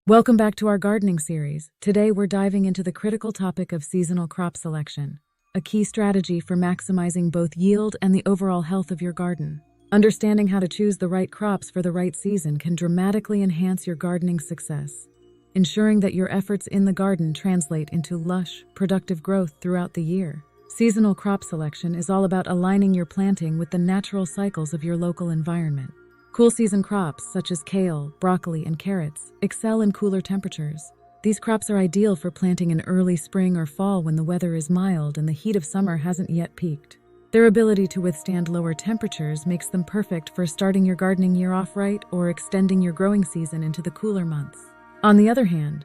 Welcome back to our gardening series. Today we're diving into the critical topic of seasonal crop selection, a key strategy for maximizing both yield and the overall health of your garden. Understanding how to choose the right crops for the right season can dramatically enhance your gardening success, ensuring that your efforts in the garden translate into lush, productive growth throughout the year. Seasonal crop selection is all about aligning your planting with the natural cycles of your local environment. Cool season crops such as kale, broccoli, and carrots excel in cooler temperatures. These crops are ideal for planting in early spring or fall when the weather is mild and the heat of summer hasn't yet peaked. Their ability to withstand lower temperatures makes them perfect for starting your gardening year off right or extending your growing season into the cooler months. On the other hand,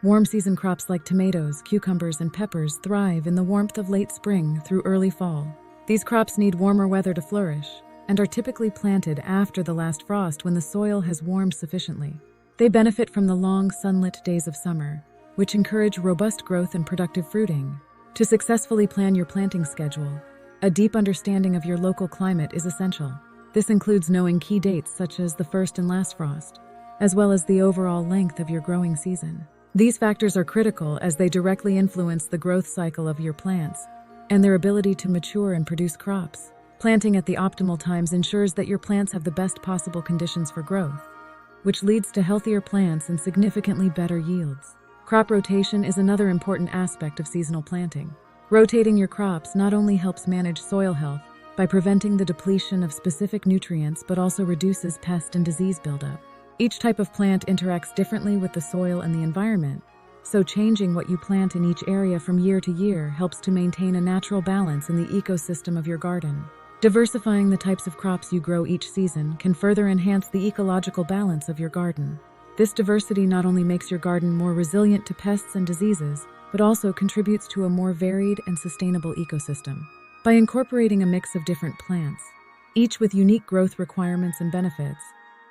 warm season crops like tomatoes, cucumbers, and peppers thrive in the warmth of late spring through early fall. These crops need warmer weather to flourish and are typically planted after the last frost when the soil has warmed sufficiently. They benefit from the long sunlit days of summer, which encourage robust growth and productive fruiting. To successfully plan your planting schedule, a deep understanding of your local climate is essential. This includes knowing key dates such as the first and last frost, as well as the overall length of your growing season. These factors are critical as they directly influence the growth cycle of your plants and their ability to mature and produce crops. Planting at the optimal times ensures that your plants have the best possible conditions for growth, which leads to healthier plants and significantly better yields. Crop rotation is another important aspect of seasonal planting. Rotating your crops not only helps manage soil health by preventing the depletion of specific nutrients, but also reduces pest and disease buildup. Each type of plant interacts differently with the soil and the environment, so changing what you plant in each area from year to year helps to maintain a natural balance in the ecosystem of your garden. Diversifying the types of crops you grow each season can further enhance the ecological balance of your garden. This diversity not only makes your garden more resilient to pests and diseases, but also contributes to a more varied and sustainable ecosystem. By incorporating a mix of different plants, each with unique growth requirements and benefits,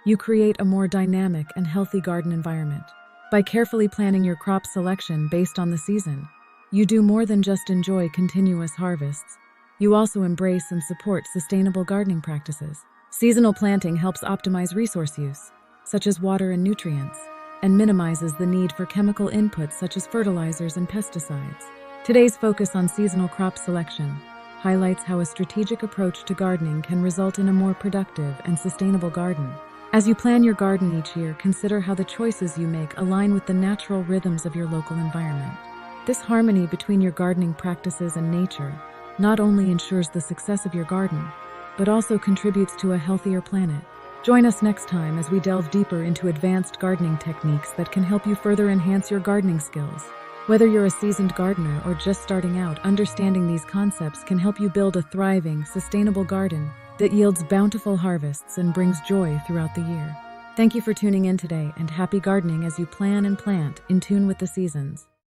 you create a more dynamic and healthy garden environment. By carefully planning your crop selection based on the season, you do more than just enjoy continuous harvests. You also embrace and support sustainable gardening practices. Seasonal planting helps optimize resource use, such as water and nutrients, and minimizes the need for chemical inputs such as fertilizers and pesticides. Today's focus on seasonal crop selection highlights how a strategic approach to gardening can result in a more productive and sustainable garden. As you plan your garden each year, consider how the choices you make align with the natural rhythms of your local environment. This harmony between your gardening practices and nature not only ensures the success of your garden, but also contributes to a healthier planet. Join us next time as we delve deeper into advanced gardening techniques that can help you further enhance your gardening skills. Whether you're a seasoned gardener or just starting out, understanding these concepts can help you build a thriving, sustainable garden that yields bountiful harvests and brings joy throughout the year. Thank you for tuning in today, and happy gardening as you plan and plant in tune with the seasons.